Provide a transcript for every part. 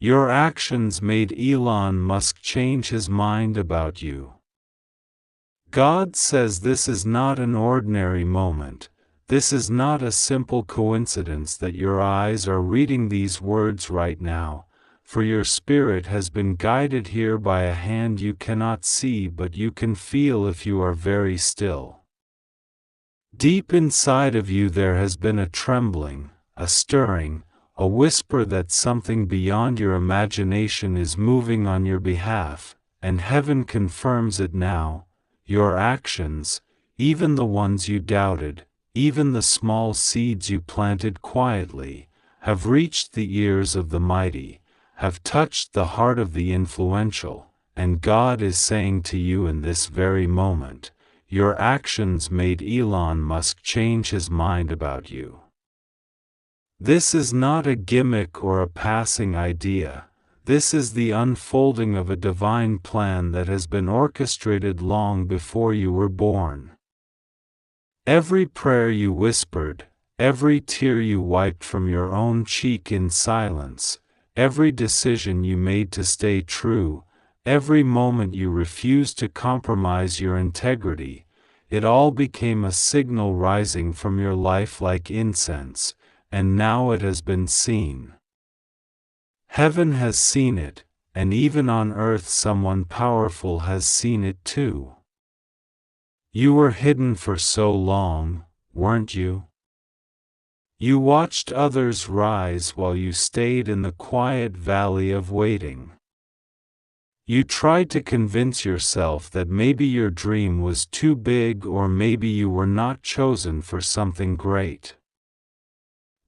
Your actions made Elon Musk change his mind about you. God says this is not an ordinary moment. This is not a simple coincidence that your eyes are reading these words right now, for your spirit has been guided here by a hand you cannot see but you can feel if you are very still. Deep inside of you there has been a trembling, a stirring, a whisper that something beyond your imagination is moving on your behalf, and heaven confirms it now. Your actions, even the ones you doubted, even the small seeds you planted quietly, have reached the ears of the mighty, have touched the heart of the influential, and God is saying to you in this very moment, your actions made Elon Musk change his mind about you. This is not a gimmick or a passing idea. This is the unfolding of a divine plan that has been orchestrated long before you were born. Every prayer you whispered, every tear you wiped from your own cheek in silence, every decision you made to stay true, every moment you refused to compromise your integrity, it all became a signal rising from your life like incense, and now it has been seen. Heaven has seen it, and even on earth someone powerful has seen it too. You were hidden for so long, weren't you? You watched others rise while you stayed in the quiet valley of waiting. You tried to convince yourself that maybe your dream was too big or maybe you were not chosen for something great.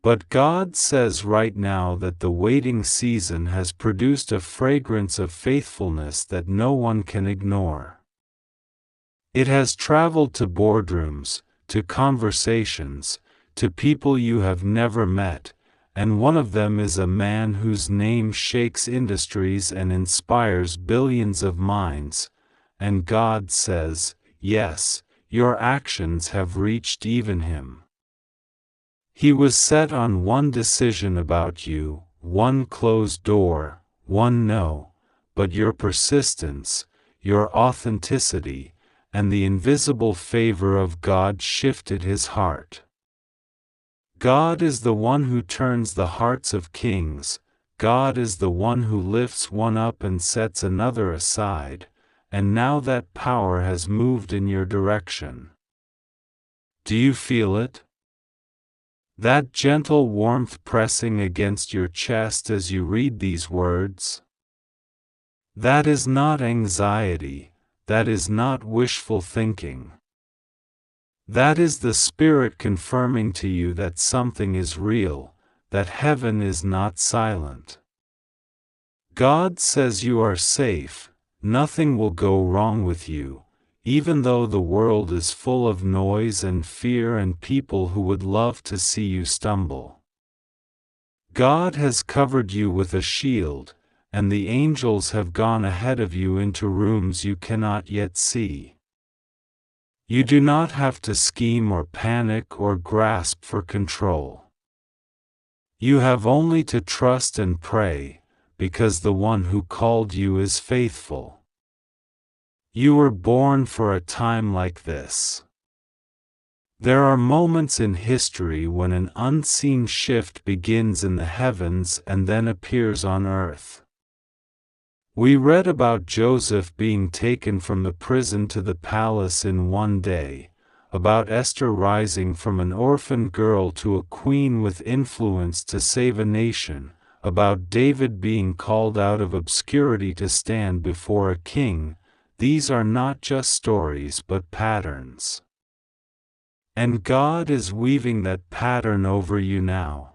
But God says right now that the waiting season has produced a fragrance of faithfulness that no one can ignore. It has traveled to boardrooms, to conversations, to people you have never met, and one of them is a man whose name shakes industries and inspires billions of minds, and God says, yes, your actions have reached even him. He was set on one decision about you, one closed door, one no, but your persistence, your authenticity, and the invisible favor of God shifted his heart. God is the one who turns the hearts of kings, God is the one who lifts one up and sets another aside, and now that power has moved in your direction. Do you feel it? That gentle warmth pressing against your chest as you read these words? That is not anxiety, that is not wishful thinking. That is the Spirit confirming to you that something is real, that heaven is not silent. God says you are safe, nothing will go wrong with you, even though the world is full of noise and fear and people who would love to see you stumble. God has covered you with a shield, and the angels have gone ahead of you into rooms you cannot yet see. You do not have to scheme or panic or grasp for control. You have only to trust and pray, because the one who called you is faithful. You were born for a time like this. There are moments in history when an unseen shift begins in the heavens and then appears on earth. We read about Joseph being taken from the prison to the palace in one day, about Esther rising from an orphan girl to a queen with influence to save a nation, about David being called out of obscurity to stand before a king. These are not just stories but patterns. And God is weaving that pattern over you now.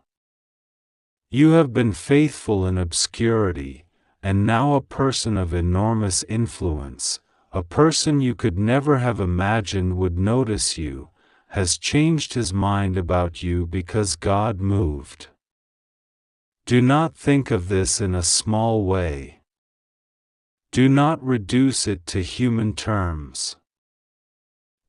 You have been faithful in obscurity, and now a person of enormous influence, a person you could never have imagined would notice you, has changed his mind about you because God moved. Do not think of this in a small way. Do not reduce it to human terms.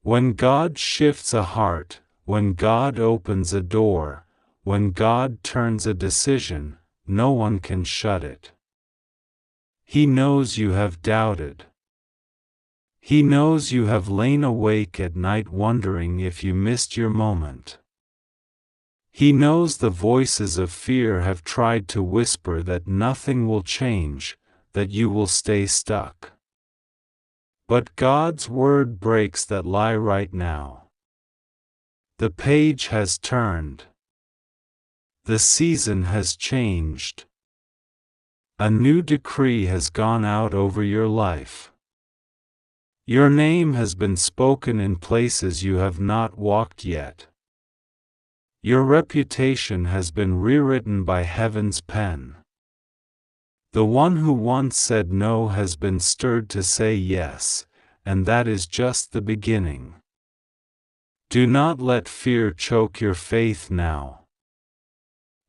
When God shifts a heart, when God opens a door, when God turns a decision, no one can shut it. He knows you have doubted. He knows you have lain awake at night wondering if you missed your moment. He knows the voices of fear have tried to whisper that nothing will change, that you will stay stuck. But God's word breaks that lie right now. The page has turned. The season has changed. A new decree has gone out over your life. Your name has been spoken in places you have not walked yet. Your reputation has been rewritten by heaven's pen. The one who once said no has been stirred to say yes, and that is just the beginning. Do not let fear choke your faith now.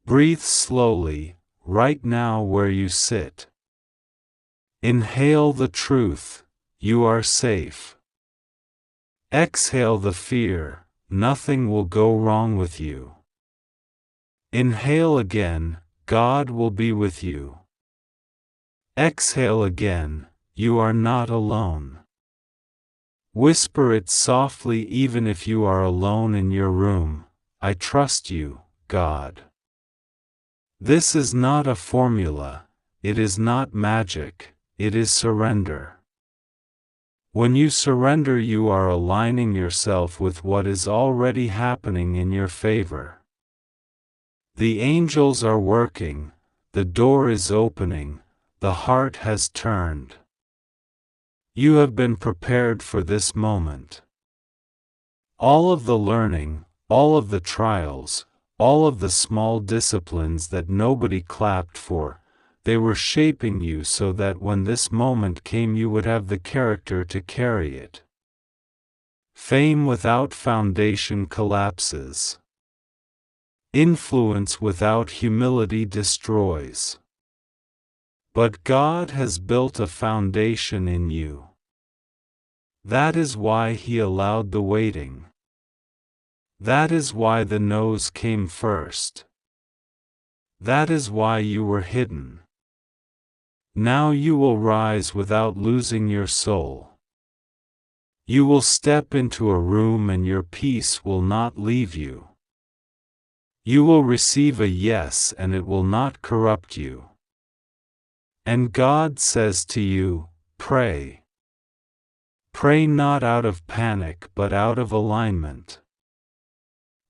Breathe slowly, right now where you sit. Inhale the truth, you are safe. Exhale the fear, nothing will go wrong with you. Inhale again, God will be with you. Exhale again, you are not alone. Whisper it softly even if you are alone in your room, I trust you, God. This is not a formula, it is not magic, it is surrender. When you surrender, you are aligning yourself with what is already happening in your favor. The angels are working, the door is opening, the heart has turned. You have been prepared for this moment. All of the learning, all of the trials, all of the small disciplines that nobody clapped for, they were shaping you so that when this moment came you would have the character to carry it. Fame without foundation collapses. Influence without humility destroys. But God has built a foundation in you. That is why He allowed the waiting. That is why the no's came first. That is why you were hidden. Now you will rise without losing your soul. You will step into a room and your peace will not leave you. You will receive a yes and it will not corrupt you. And God says to you, pray. Pray not out of panic but out of alignment.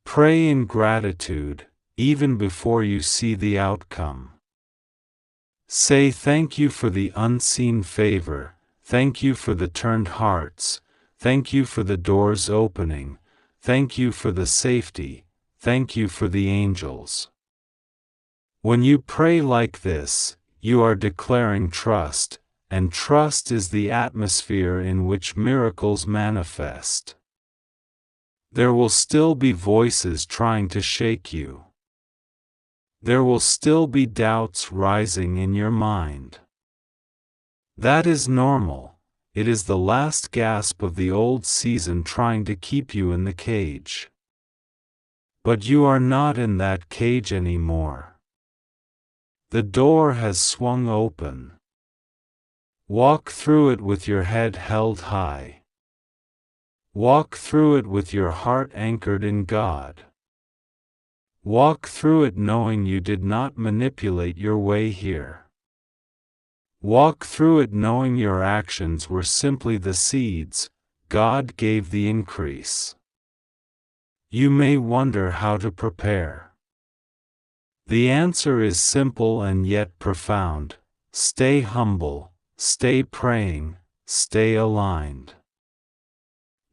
Pray in gratitude, even before you see the outcome. Say thank you for the unseen favor, thank you for the turned hearts, thank you for the doors opening, thank you for the safety, thank you for the angels. When you pray like this, you are declaring trust, and trust is the atmosphere in which miracles manifest. There will still be voices trying to shake you. There will still be doubts rising in your mind. That is normal. It is the last gasp of the old season trying to keep you in the cage. But you are not in that cage anymore. The door has swung open. Walk through it with your head held high. Walk through it with your heart anchored in God. Walk through it knowing you did not manipulate your way here. Walk through it knowing your actions were simply the seeds, God gave the increase. You may wonder how to prepare. The answer is simple and yet profound. Stay humble, stay praying, stay aligned.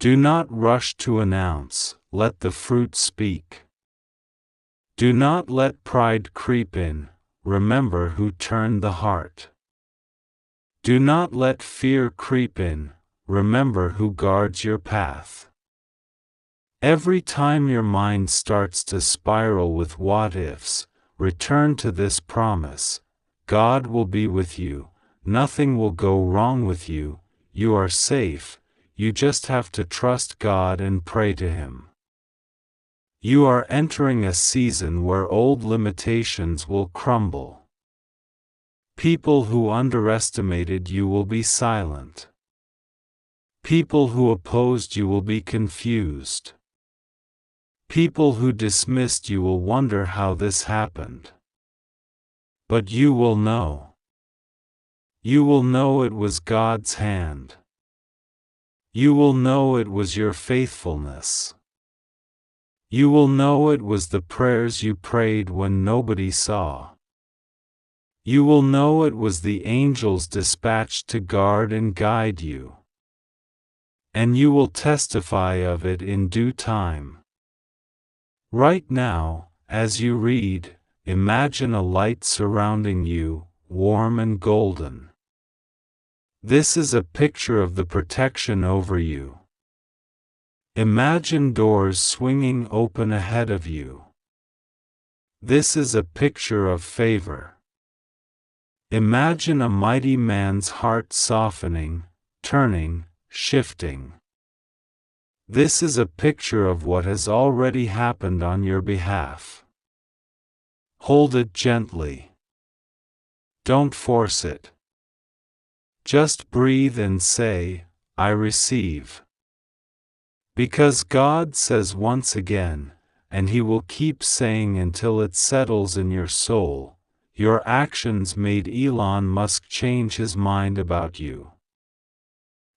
Do not rush to announce, let the fruit speak. Do not let pride creep in, remember who turned the heart. Do not let fear creep in, remember who guards your path. Every time your mind starts to spiral with what-ifs, return to this promise: God will be with you, nothing will go wrong with you, you are safe, you just have to trust God and pray to Him. You are entering a season where old limitations will crumble. People who underestimated you will be silent. People who opposed you will be confused. People who dismissed you will wonder how this happened. But you will know. You will know it was God's hand. You will know it was your faithfulness. You will know it was the prayers you prayed when nobody saw. You will know it was the angels dispatched to guard and guide you. And you will testify of it in due time. Right now, as you read, imagine a light surrounding you, warm and golden. This is a picture of the protection over you. Imagine doors swinging open ahead of you. This is a picture of favor. Imagine a mighty man's heart softening, turning, shifting. This is a picture of what has already happened on your behalf. Hold it gently. Don't force it. Just breathe and say, I receive. Because God says once again, and He will keep saying until it settles in your soul, your actions made Elon Musk change his mind about you.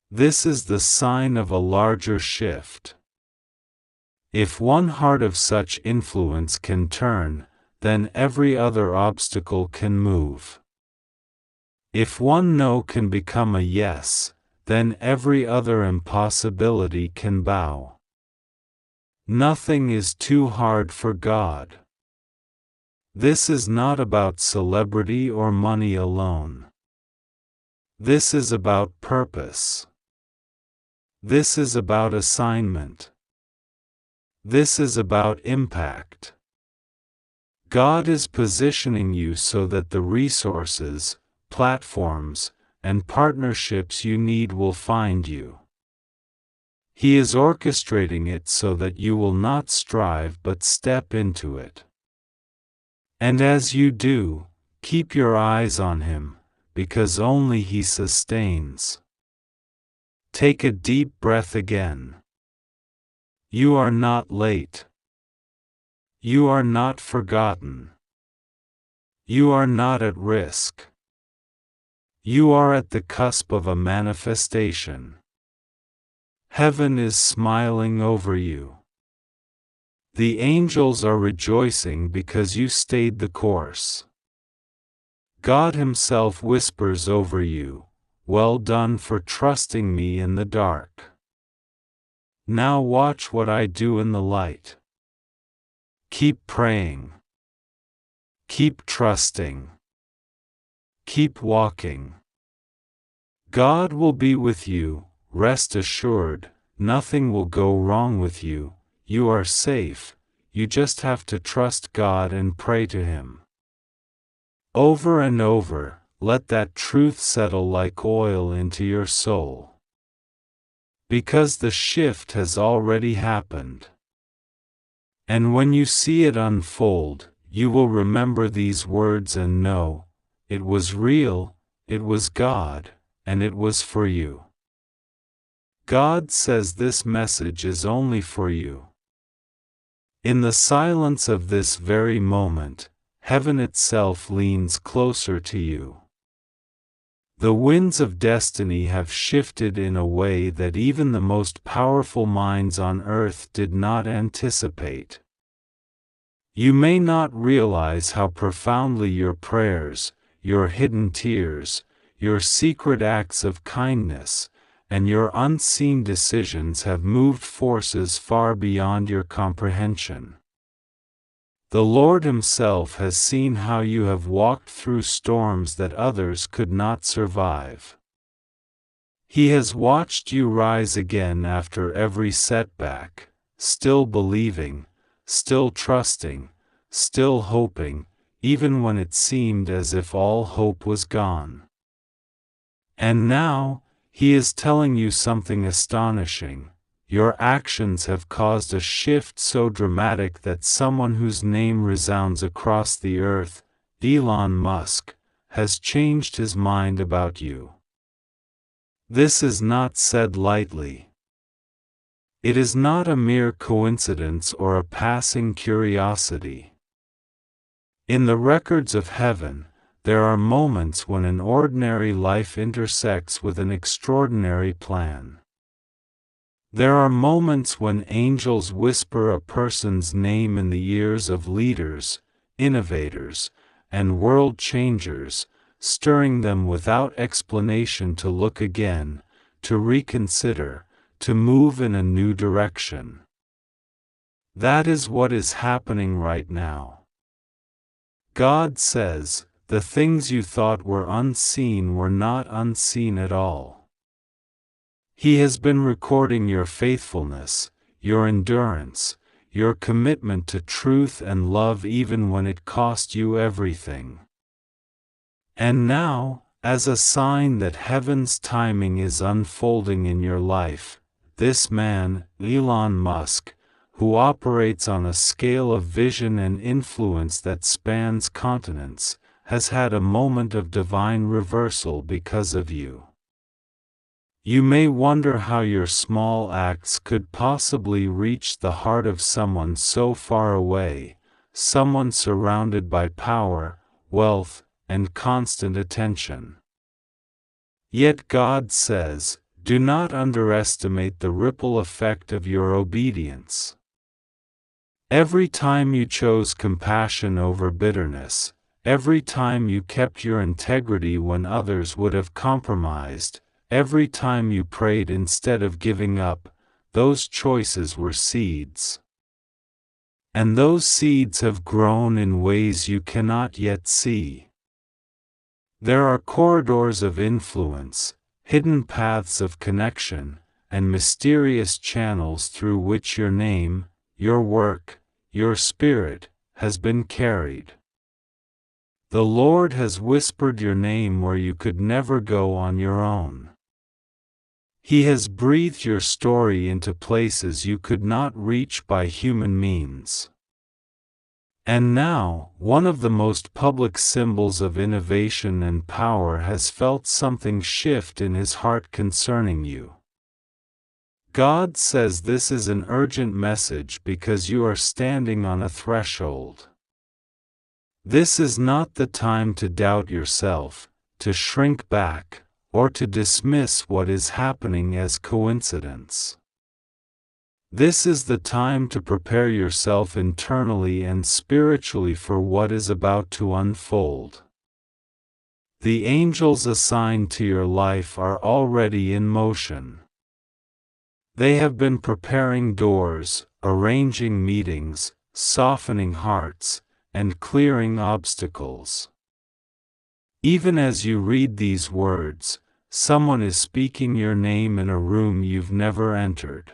This is the sign of a larger shift. If one heart of such influence can turn, then every other obstacle can move. If one no can become a yes, then every other impossibility can bow. Nothing is too hard for God. This is not about celebrity or money alone. This is about purpose. This is about assignment. This is about impact. God is positioning you so that the resources, platforms, and partnerships you need will find you. He is orchestrating it so that you will not strive but step into it. And as you do, keep your eyes on Him, because only He sustains. Take a deep breath again. You are not late. You are not forgotten. You are not at risk. You are at the cusp of a manifestation. Heaven is smiling over you. The angels are rejoicing because you stayed the course. God Himself whispers over you, well done for trusting me in the dark. Now watch what I do in the light. Keep praying. Keep trusting. Keep walking. God will be with you, rest assured, nothing will go wrong with you, you are safe, you just have to trust God and pray to Him. Over and over, let that truth settle like oil into your soul. Because the shift has already happened. And when you see it unfold, you will remember these words and know, it was real, it was God, and it was for you. God says this message is only for you. In the silence of this very moment, heaven itself leans closer to you. The winds of destiny have shifted in a way that even the most powerful minds on earth did not anticipate. You may not realize how profoundly your prayers, your hidden tears, your secret acts of kindness, and your unseen decisions have moved forces far beyond your comprehension. The Lord Himself has seen how you have walked through storms that others could not survive. He has watched you rise again after every setback, still believing, still trusting, still hoping, even when it seemed as if all hope was gone. And now, He is telling you something astonishing. Your actions have caused a shift so dramatic that someone whose name resounds across the earth, Elon Musk, has changed his mind about you. This is not said lightly. It is not a mere coincidence or a passing curiosity. In the records of heaven, there are moments when an ordinary life intersects with an extraordinary plan. There are moments when angels whisper a person's name in the ears of leaders, innovators, and world changers, stirring them without explanation to look again, to reconsider, to move in a new direction. That is what is happening right now. God says, the things you thought were unseen were not unseen at all. He has been recording your faithfulness, your endurance, your commitment to truth and love even when it cost you everything. And now, as a sign that heaven's timing is unfolding in your life, this man, Elon Musk, who operates on a scale of vision and influence that spans continents, has had a moment of divine reversal because of you. You may wonder how your small acts could possibly reach the heart of someone so far away, someone surrounded by power, wealth, and constant attention. Yet God says, do not underestimate the ripple effect of your obedience. Every time you chose compassion over bitterness, every time you kept your integrity when others would have compromised, every time you prayed instead of giving up, those choices were seeds. And those seeds have grown in ways you cannot yet see. There are corridors of influence, hidden paths of connection, and mysterious channels through which your name, your work, your spirit, has been carried. The Lord has whispered your name where you could never go on your own. He has breathed your story into places you could not reach by human means. And now, one of the most public symbols of innovation and power has felt something shift in his heart concerning you. God says this is an urgent message because you are standing on a threshold. This is not the time to doubt yourself, to shrink back, or to dismiss what is happening as coincidence. This is the time to prepare yourself internally and spiritually for what is about to unfold. The angels assigned to your life are already in motion. They have been preparing doors, arranging meetings, softening hearts, and clearing obstacles. Even as you read these words, someone is speaking your name in a room you've never entered.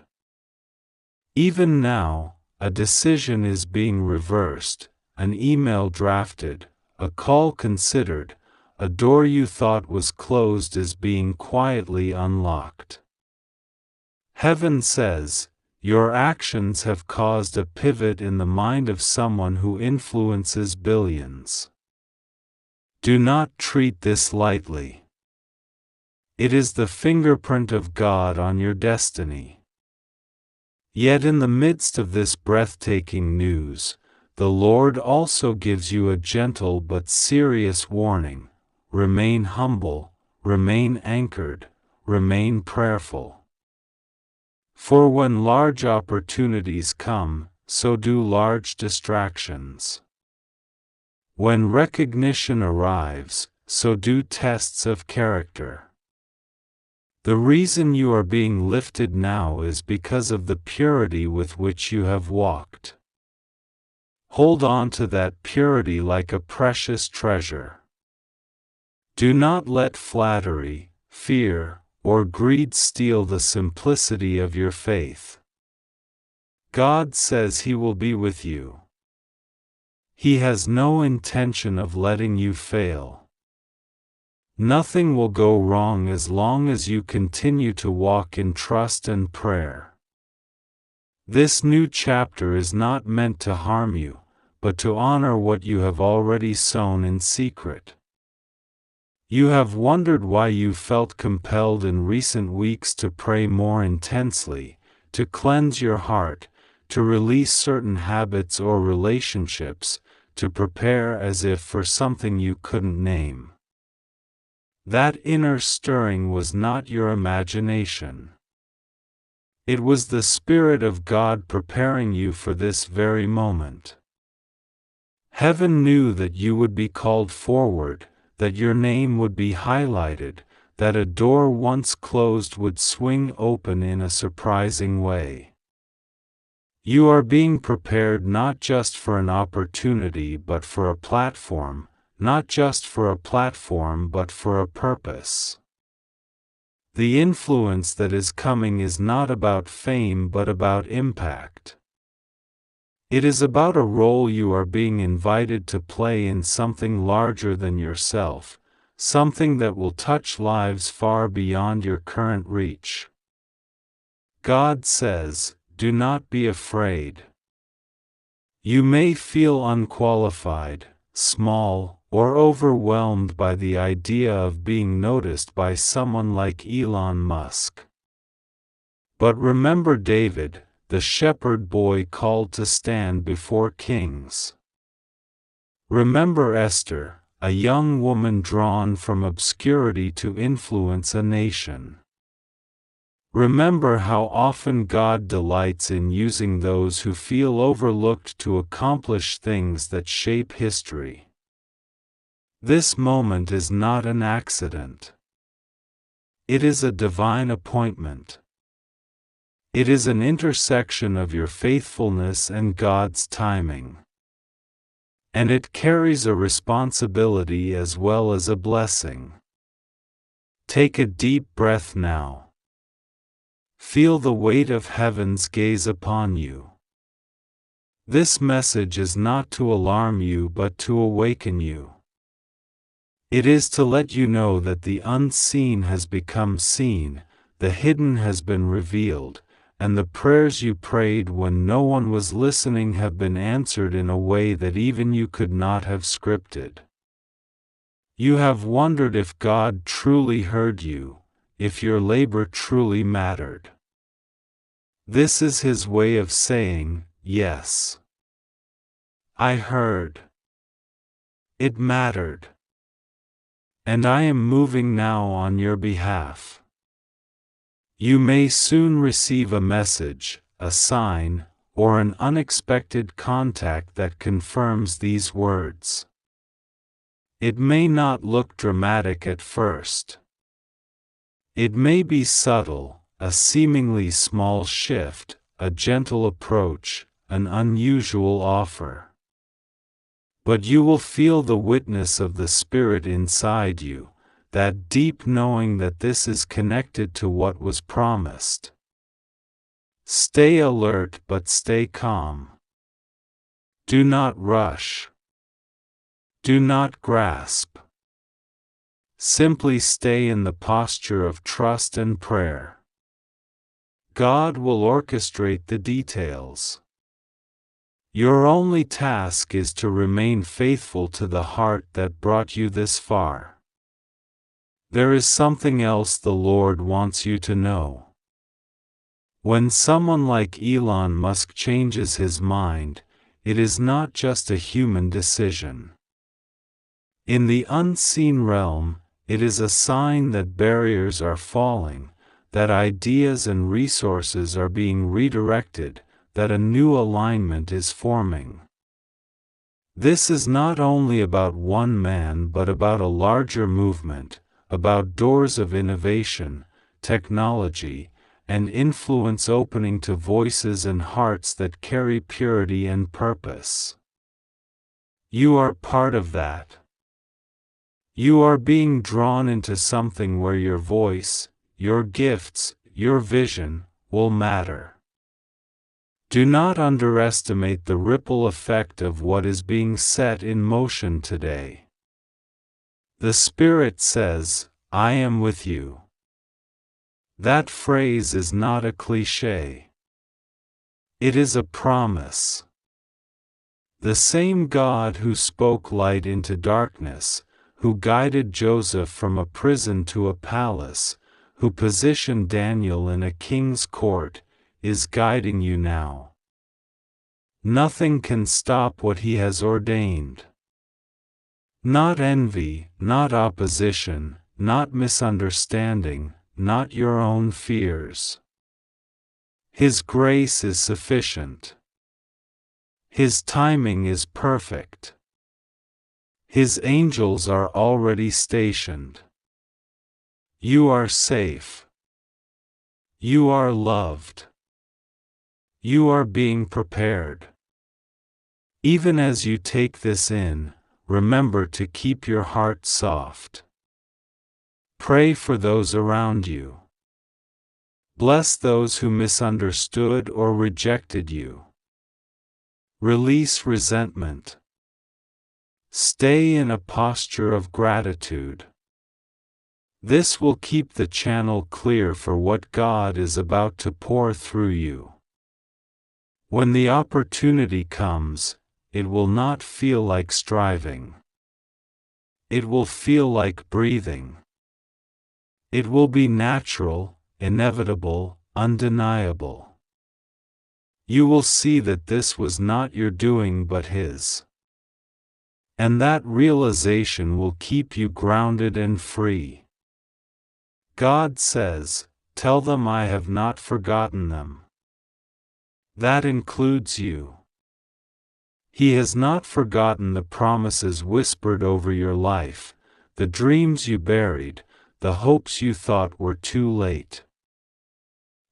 Even now, a decision is being reversed, an email drafted, a call considered, a door you thought was closed is being quietly unlocked. Heaven says, your actions have caused a pivot in the mind of someone who influences billions. Do not treat this lightly. It is the fingerprint of God on your destiny. Yet in the midst of this breathtaking news, the Lord also gives you a gentle but serious warning: remain humble, remain anchored, remain prayerful. For when large opportunities come, so do large distractions. When recognition arrives, so do tests of character. The reason you are being lifted now is because of the purity with which you have walked. Hold on to that purity like a precious treasure. Do not let flattery, fear, or greed steal the simplicity of your faith. God says He will be with you. He has no intention of letting you fail. Nothing will go wrong as long as you continue to walk in trust and prayer. This new chapter is not meant to harm you, but to honor what you have already sown in secret. You have wondered why you felt compelled in recent weeks to pray more intensely, to cleanse your heart, to release certain habits or relationships, to prepare as if for something you couldn't name. That inner stirring was not your imagination. It was the Spirit of God preparing you for this very moment. Heaven knew that you would be called forward, that your name would be highlighted, that a door once closed would swing open in a surprising way. You are being prepared not just for an opportunity but for a platform, not just for a platform but for a purpose. The influence that is coming is not about fame but about impact. It is about a role you are being invited to play in something larger than yourself, something that will touch lives far beyond your current reach. God says, "Do not be afraid." You may feel unqualified, small, or overwhelmed by the idea of being noticed by someone like Elon Musk. But remember David, the shepherd boy called to stand before kings. Remember Esther, a young woman drawn from obscurity to influence a nation. Remember how often God delights in using those who feel overlooked to accomplish things that shape history. This moment is not an accident. It is a divine appointment. It is an intersection of your faithfulness and God's timing. And it carries a responsibility as well as a blessing. Take a deep breath now. Feel the weight of heaven's gaze upon you. This message is not to alarm you but to awaken you. It is to let you know that the unseen has become seen, the hidden has been revealed, and the prayers you prayed when no one was listening have been answered in a way that even you could not have scripted. You have wondered if God truly heard you, if your labor truly mattered. This is His way of saying, yes. I heard. It mattered. And I am moving now on your behalf. You may soon receive a message, a sign, or an unexpected contact that confirms these words. It may not look dramatic at first. It may be subtle, a seemingly small shift, a gentle approach, an unusual offer. But you will feel the witness of the Spirit inside you, that deep knowing that this is connected to what was promised. Stay alert but stay calm. Do not rush. Do not grasp. Simply stay in the posture of trust and prayer. God will orchestrate the details. Your only task is to remain faithful to the heart that brought you this far. There is something else the Lord wants you to know. When someone like Elon Musk changes his mind, it is not just a human decision. In the unseen realm, it is a sign that barriers are falling, that ideas and resources are being redirected, that a new alignment is forming. This is not only about one man but about a larger movement, about doors of innovation, technology, and influence opening to voices and hearts that carry purity and purpose. You are part of that. You are being drawn into something where your voice, your gifts, your vision, will matter. Do not underestimate the ripple effect of what is being set in motion today. The Spirit says, "I am with you." That phrase is not a cliché. It is a promise. The same God who spoke light into darkness, who guided Joseph from a prison to a palace, who positioned Daniel in a king's court, is guiding you now. Nothing can stop what he has ordained. Not envy, not opposition, not misunderstanding, not your own fears. His grace is sufficient. His timing is perfect. His angels are already stationed. You are safe. You are loved. You are being prepared. Even as you take this in, remember to keep your heart soft. Pray for those around you. Bless those who misunderstood or rejected you. Release resentment. Stay in a posture of gratitude. This will keep the channel clear for what God is about to pour through you. When the opportunity comes, it will not feel like striving. It will feel like breathing. It will be natural, inevitable, undeniable. You will see that this was not your doing but His. And that realization will keep you grounded and free. God says, "Tell them I have not forgotten them." That includes you. He has not forgotten the promises whispered over your life, the dreams you buried, the hopes you thought were too late.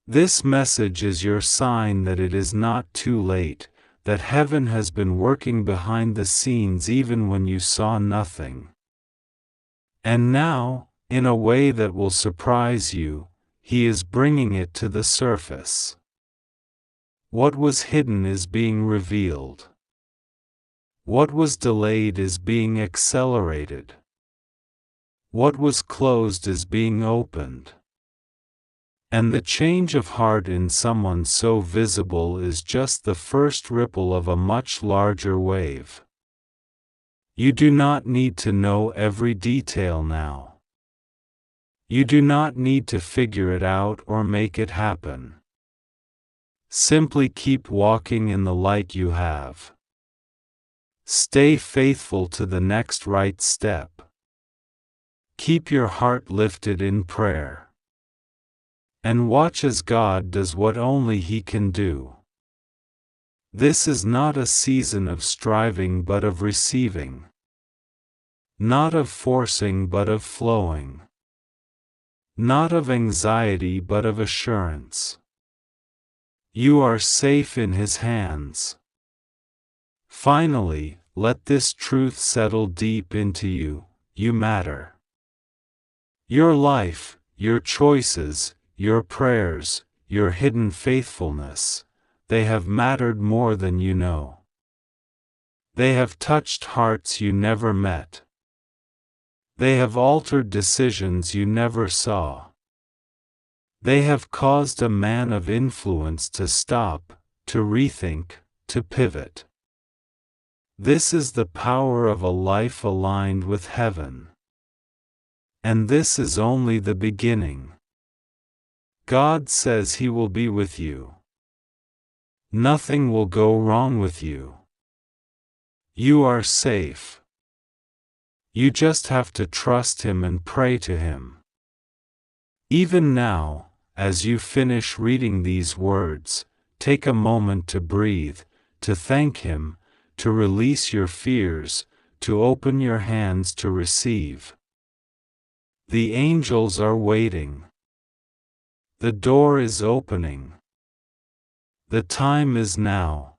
This message is your sign that it is not too late, that heaven has been working behind the scenes even when you saw nothing. And now, in a way that will surprise you, He is bringing it to the surface. What was hidden is being revealed. What was delayed is being accelerated. What was closed is being opened. And the change of heart in someone so visible is just the first ripple of a much larger wave. You do not need to know every detail now. You do not need to figure it out or make it happen. Simply keep walking in the light you have. Stay faithful to the next right step. Keep your heart lifted in prayer. And watch as God does what only He can do. This is not a season of striving but of receiving. Not of forcing but of flowing. Not of anxiety but of assurance. You are safe in His hands. Finally, let this truth settle deep into you: you matter. Your life, your choices, your prayers, your hidden faithfulness, they have mattered more than you know. They have touched hearts you never met. They have altered decisions you never saw. They have caused a man of influence to stop, to rethink, to pivot. This is the power of a life aligned with heaven. And this is only the beginning. God says He will be with you. Nothing will go wrong with you. You are safe. You just have to trust Him and pray to Him. Even now, as you finish reading these words, take a moment to breathe, to thank Him, to release your fears, to open your hands to receive. The angels are waiting. The door is opening. The time is now.